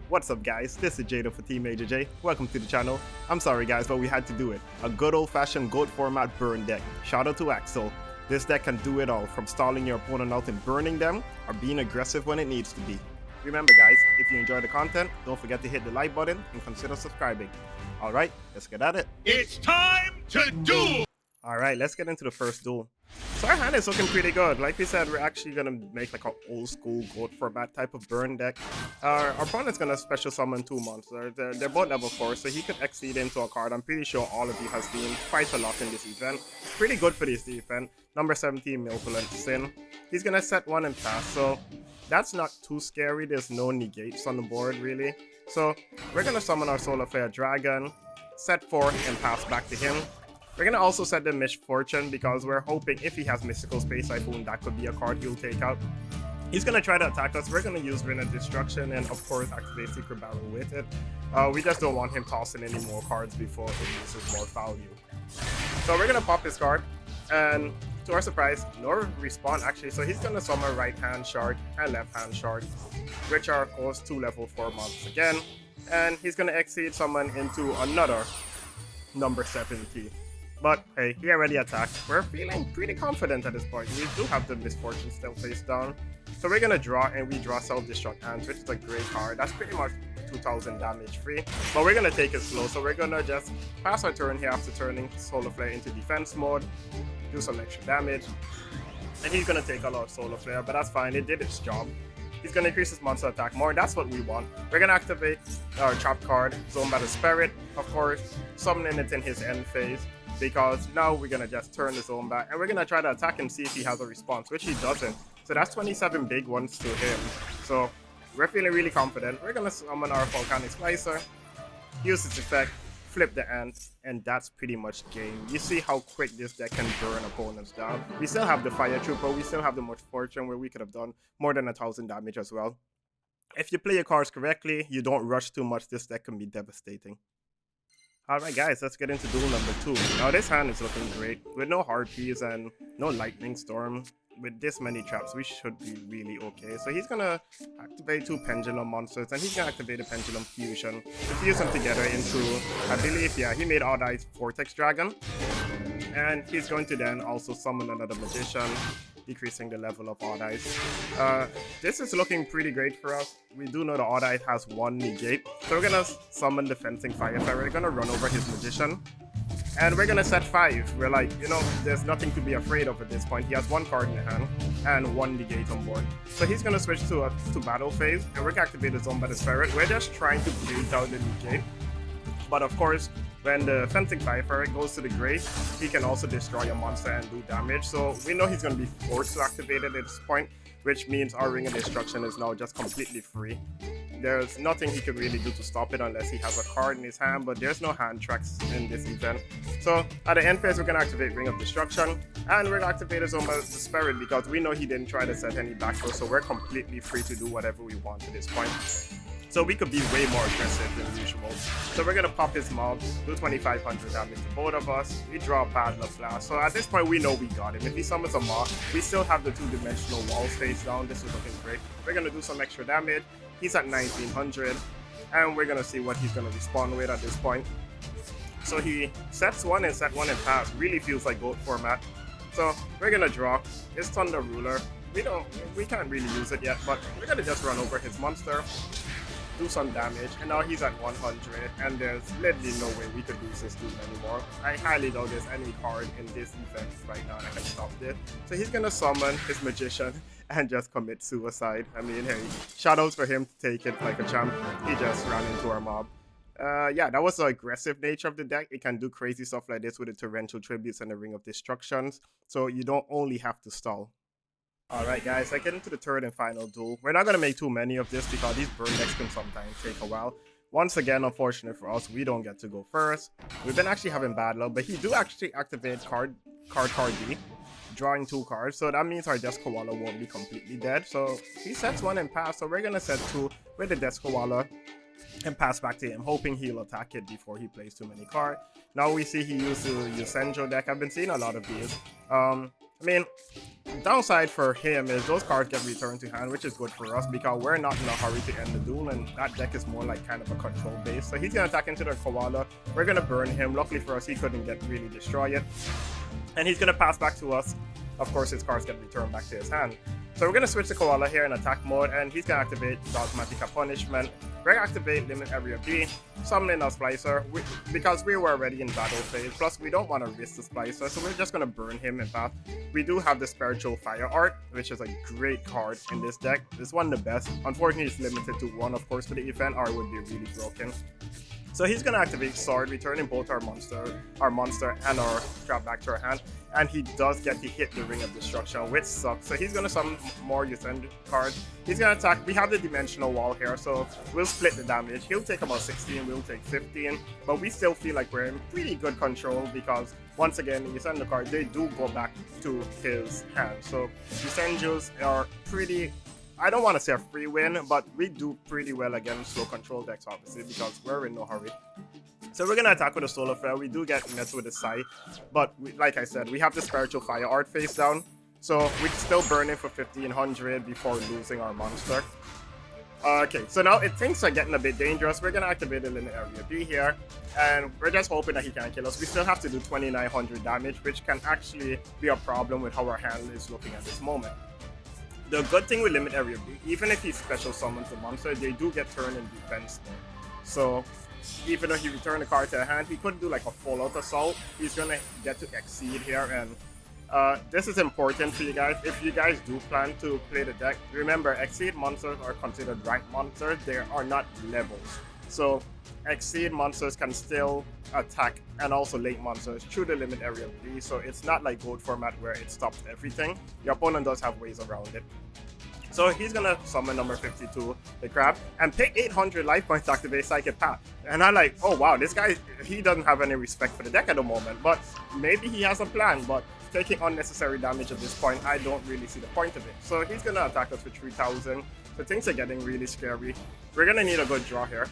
What's up guys, this is Jado for Team Major J. Welcome to the channel. I'm sorry guys, but we had to do it. A good old-fashioned GOAT format burn deck. Shout out to Axel. This deck can do it all, from stalling your opponent out and burning them, or being aggressive when it needs to be. Remember guys, if you enjoy the content, don't forget to hit the like button and consider subscribing. Alright, let's get at it. It's time to duel! Alright, let's get into the first duel. So our hand is looking pretty good. Like we said, we're actually going to make like an old school GOAT format type of burn deck. Our opponent's going to special summon 2 monsters. They're both level 4, so he could exceed into a card. I'm pretty sure all of you have seen quite a lot in this event. Pretty good for this event. Number 17, Milfulent Sin. He's going to set 1 and pass, so that's not too scary. There's no negates on the board really. So we're going to summon our Solar Flare Dragon, set 4 and pass back to him. We're going to also set the Misfortune because we're hoping if he has Mystical Space Typhoon, that could be a card he'll take out. He's going to try to attack us. We're going to use Ring of Destruction and of course activate Secret Battle with it. We just don't want him tossing any more cards before it loses more value. So we're going to pop his card, and to our surprise, no respawn actually. So he's going to summon Right Hand Shard and Left Hand Shard, which are of course 2 level 4 mobs again. And he's going to exceed summon into another number 70. But hey, he already attacked. We're feeling pretty confident at this point. We do have the Misfortune still face down. So we're gonna draw, and we draw Self-Destruct Hands, which is a great card. That's pretty much 2000 damage free. But we're gonna take it slow, so we're gonna just pass our turn here after turning Solar Flare into defense mode, do some extra damage. And he's gonna take a lot of Solar Flare, but that's fine, it did its job. He's gonna increase his monster attack more, and that's what we want. We're gonna activate our trap card, Zone Battle Spirit, of course, summoning it in his end phase, because now we're gonna just turn the zone back and we're gonna try to attack him, see if he has a response, which he doesn't. So that's 27 big ones to him. So we're feeling really confident. We're gonna summon our Volcanic Slicer, use its effect, flip the ant, and that's pretty much game. You see how quick this deck can burn opponents down. We still have the Fire Trooper, we still have the Misfortune where we could have done more than 1000 damage as well. If you play your cards correctly, you don't rush too much, this deck can be devastating. Alright guys, let's get into duel number 2. Now this hand is looking great. With no Harpies and no Lightning Storm, with this many traps, we should be really okay. So he's gonna activate 2 Pendulum monsters, and he's gonna activate a Pendulum Fusion. Fuse them together into, I believe, yeah, he made Odd-Eyes Vortex Dragon. And he's going to then also summon another Magician, decreasing the level of Odd-Eyes. This is looking pretty great for us. We do know the Odd-Eyes has 1 negate. So we're gonna summon the Fencing Firefly. We're gonna run over his Magician. And we're gonna set 5. We're like, you know, there's nothing to be afraid of at this point. He has 1 card in the hand and 1 negate on board. So he's gonna switch to battle phase, and we're gonna activate the Zone Battle Spirit. We're just trying to bait out the negate. But of course, when the Fencing Firefly goes to the grave, he can also destroy a monster and do damage. So we know he's going to be forced to activate it at this point, which means our Ring of Destruction is now just completely free. There's nothing he could really do to stop it unless he has a card in his hand, but there's no hand tracks in this event. So at the end phase, we're going to activate Ring of Destruction, and we're going to activate his own Spirit because we know he didn't try to set any back row, so we're completely free to do whatever we want at this point. So we could be way more aggressive than usual. So we're gonna pop his mob, do 2500 damage to both of us. We draw a Bad Luck Blast. So at this point we know we got him. If he summons a mob, we still have the 2-dimensional walls face down. This is looking great. We're gonna do some extra damage. He's at 1900, and we're gonna see what he's gonna respond with at this point. So he sets 1 and set 1 and pass. Really feels like GOAT format. So we're gonna draw his Thunder Ruler. We can't really use it yet, but we're gonna just run over his monster, do some damage, and now he's at 100, and there's literally no way we could lose this dude anymore. I highly doubt there's any card in this event right now that can stop this. So he's gonna summon his Magician and just commit suicide. I mean, hey, shoutouts for him to take it like a champ. He just ran into our mob. Yeah, that was the aggressive nature of the deck. It can do crazy stuff like this with the Torrential Tributes and the Ring of Destructions, so you don't only have to stall. Alright guys, I get into the third and final duel. We're not going to make too many of this because these burn decks can sometimes take a while. Once again, unfortunate for us, we don't get to go first. We've been actually having bad luck, but he do actually activate card D, drawing 2 cards. So that means our Death Koala won't be completely dead. So he sets 1 and pass, so we're going to set 2 with the Death Koala and pass back to him, hoping he'll attack it before he plays too many cards. Now we see he used the Yusenjo deck. I've been seeing a lot of these. I mean, downside for him is those cards get returned to hand, which is good for us because we're not in a hurry to end the duel, and that deck is more like kind of a control base. So he's gonna attack into the koala. We're gonna burn him. Luckily for us, he couldn't get really destroy it, and he's gonna pass back to us. Of course, his cards get returned back to his hand. So we're gonna switch the koala here in attack mode, and he's gonna activate Dogmatica Punishment. We're gonna activate Limit Area B, summon a Splicer, because we were already in battle phase. Plus, we don't want to risk the Splicer, so we're just gonna burn him in path. We do have the Spiritual Fire Art, which is a great card in this deck. It's one of the best. Unfortunately, it's limited to 1, of course, for the event, or it would be really broken. So he's gonna activate Sword, returning both our monster and our trap back to our hand, and he does get to hit the Ring of Destruction, which sucks. So he's gonna summon more Yugioh cards. He's gonna attack. We have the Dimensional Wall here, so we'll split the damage. He'll take about 16, we'll take 15, but we still feel like we're in pretty good control because once again, Yugioh cards, they do go back to his hand. So Yugiohs are pretty, I don't want to say a free win, but we do pretty well against slow control decks, obviously, because we're in no hurry. So we're going to attack with a Solar Flare. We do get met with a Sai, but like I said, we have the Spiritual Fire Art face down, so we can still burn it for 1500 before losing our monster. Okay, so now things are getting a bit dangerous. We're going to activate the Limit Area B here, and we're just hoping that he can't kill us. We still have to do 2900 damage, which can actually be a problem with how our hand is looking at this moment. The good thing with Limit Area B, even if he special summons the monster, they do get turned in defense mode. So even though he returned the card to the hand, he couldn't do like a full-out assault. He's gonna get to exceed here, and this is important for you guys. If you guys do plan to play the deck, remember exceed monsters are considered ranked monsters. They are not levels. So exceed monsters can still attack, and also late monsters through the Limit Area B, so it's not like gold format where it stops everything. Your opponent does have ways around it. So he's gonna summon number 52, the crab, and pay 800 life points to activate Psychic Path. And I'm like, oh wow, this guy, he doesn't have any respect for the deck at the moment, but maybe he has a plan. But taking unnecessary damage at this point, I don't really see the point of it. So he's gonna attack us with 3000. So things are getting really scary. We're gonna need a good draw here.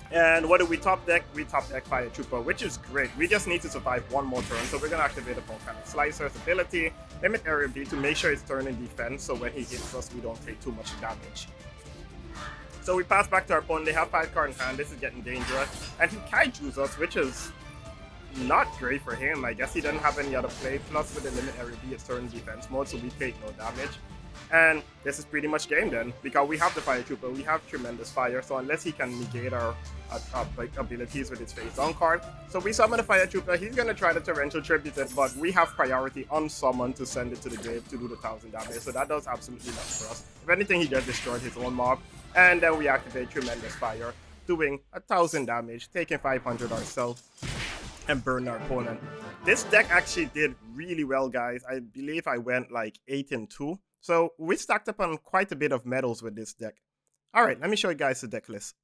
And what do we top deck? We top deck Fire Trooper, which is great. We just need to survive one more turn, so we're going to activate a Volcanic Slicer's ability, Limit Area B, to make sure it's turn in defense, so when he hits us, we don't take too much damage. So we pass back to our opponent. They have 5 cards in hand. This is getting dangerous. And he Kaiju's us, which is not great for him. I guess he doesn't have any other play. Plus, with the Limit Area B, it's turn in defense mode, so we take no damage. And this is pretty much game then, because we have the Fire Trooper, we have Tremendous Fire, so unless he can negate our abilities with his face down card. So we summon the Fire Trooper. He's going to try the Torrential Tribute it, but we have priority on summon to send it to the grave to do the 1000 damage, so that does absolutely nothing for us. If anything, he just destroyed his own mob, and then we activate Tremendous Fire, doing 1000 damage, taking 500 ourselves, and burn our opponent. This deck actually did really well, guys. I believe I went like 8-2. So we stacked up on quite a bit of medals with this deck. Alright, let me show you guys the deck list.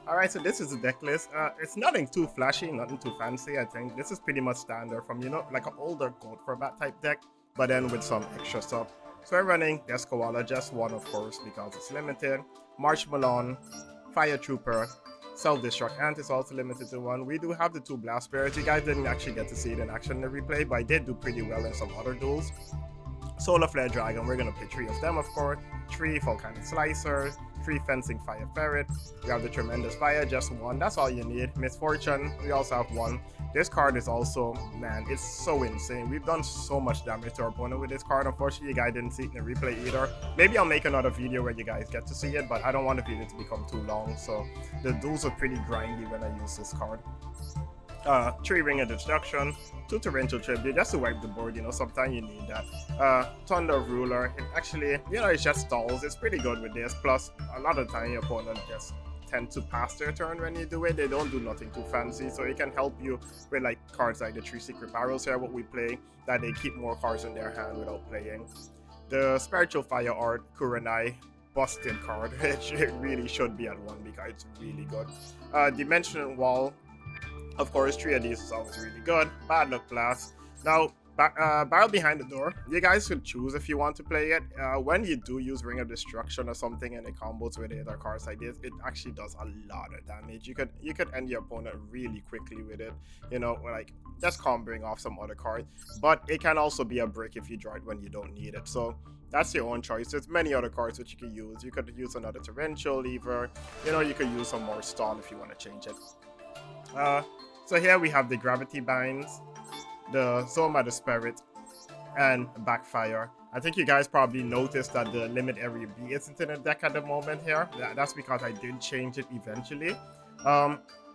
Alright, so this is the deck list. It's nothing too flashy, nothing too fancy, I think. This is pretty much standard from, you know, like an older gold format type deck, but then with some extra stuff. So we're running Death Koala, just one of course, because it's limited. March Malone, Fire Trooper, Self-Destruct Ant is also limited to 1. We do have the 2 Blast Spirits. You guys didn't actually get to see it in action in the replay, but I did do pretty well in some other duels. Solar Flare Dragon, we're going to play 3 of them, of course. 3 Volcanic Slicer, 3 Fencing Fire Ferret. We have the Tremendous Fire, just 1. That's all you need. Misfortune, we also have 1. This card is also, man, it's so insane. We've done so much damage to our opponent with this card. Unfortunately, you guys didn't see it in the replay either. Maybe I'll make another video where you guys get to see it, but I don't want the video to become too long. So the duels are pretty grindy when I use this card. 3 Ring of Destruction, 2 Torrential Tribute, just to wipe the board, you know, sometimes you need that. Thunder Ruler, it actually, you know, it just stalls. It's pretty good with this, plus a lot of time your opponent just tend to pass their turn when you do it. They don't do nothing too fancy, so it can help you with like cards like the 3 Secret Barrels here, what we play, that they keep more cards in their hand without playing. The Spiritual Fire Art, Kurenai, busted card. It really should be at 1 because it's really good. Dimensional Wall, of course, 3 of these is always really good. Bad Luck Blast. Now, Barrel Behind the Door. You guys could choose if you want to play it. When you do use Ring of Destruction or something and it combos with it or cards like this, it actually does a lot of damage. You could end your opponent really quickly with it. You know, like just comboing off some other card. But it can also be a brick if you draw it when you don't need it. So that's your own choice. There's many other cards which you can use. You could use another Torrential Lever. You know, you could use some more Stall if you want to change it. So here we have the Gravity Binds, the Soma the Spirit, and Backfire. I think you guys probably noticed that the Limit Area B isn't in the deck at the moment here. That's because I did change it eventually.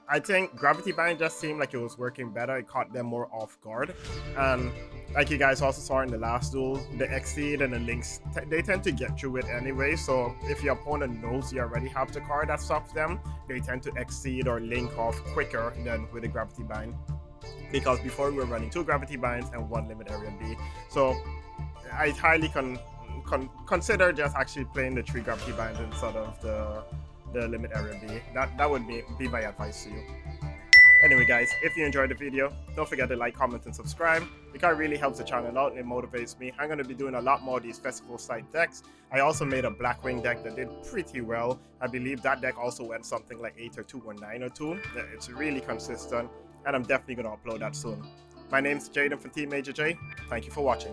I think Gravity Bind just seemed like it was working better. It caught them more off guard. And like you guys also saw in the last duel, the Exceed and the Links, they tend to get through it anyway. So if your opponent knows you already have the card that stops them, they tend to Exceed or Link off quicker than with the Gravity Bind. Because before we were running 2 Gravity Binds and 1 Limit Area B. So I highly consider just actually playing the 3 Gravity Binds instead of the Limit Area B. That would be my advice to you. Anyway guys, if you enjoyed the video, don't forget to like, comment, and subscribe because it really helps the channel out and it motivates me. I'm going to be doing a lot more of these festival site decks. I also made a Blackwing deck that did pretty well. I believe that deck also went something like 8 or 2 or 9 or 2. It's really consistent and I'm definitely going to upload that soon. My name's Jaden from Team Major J. Thank you for watching.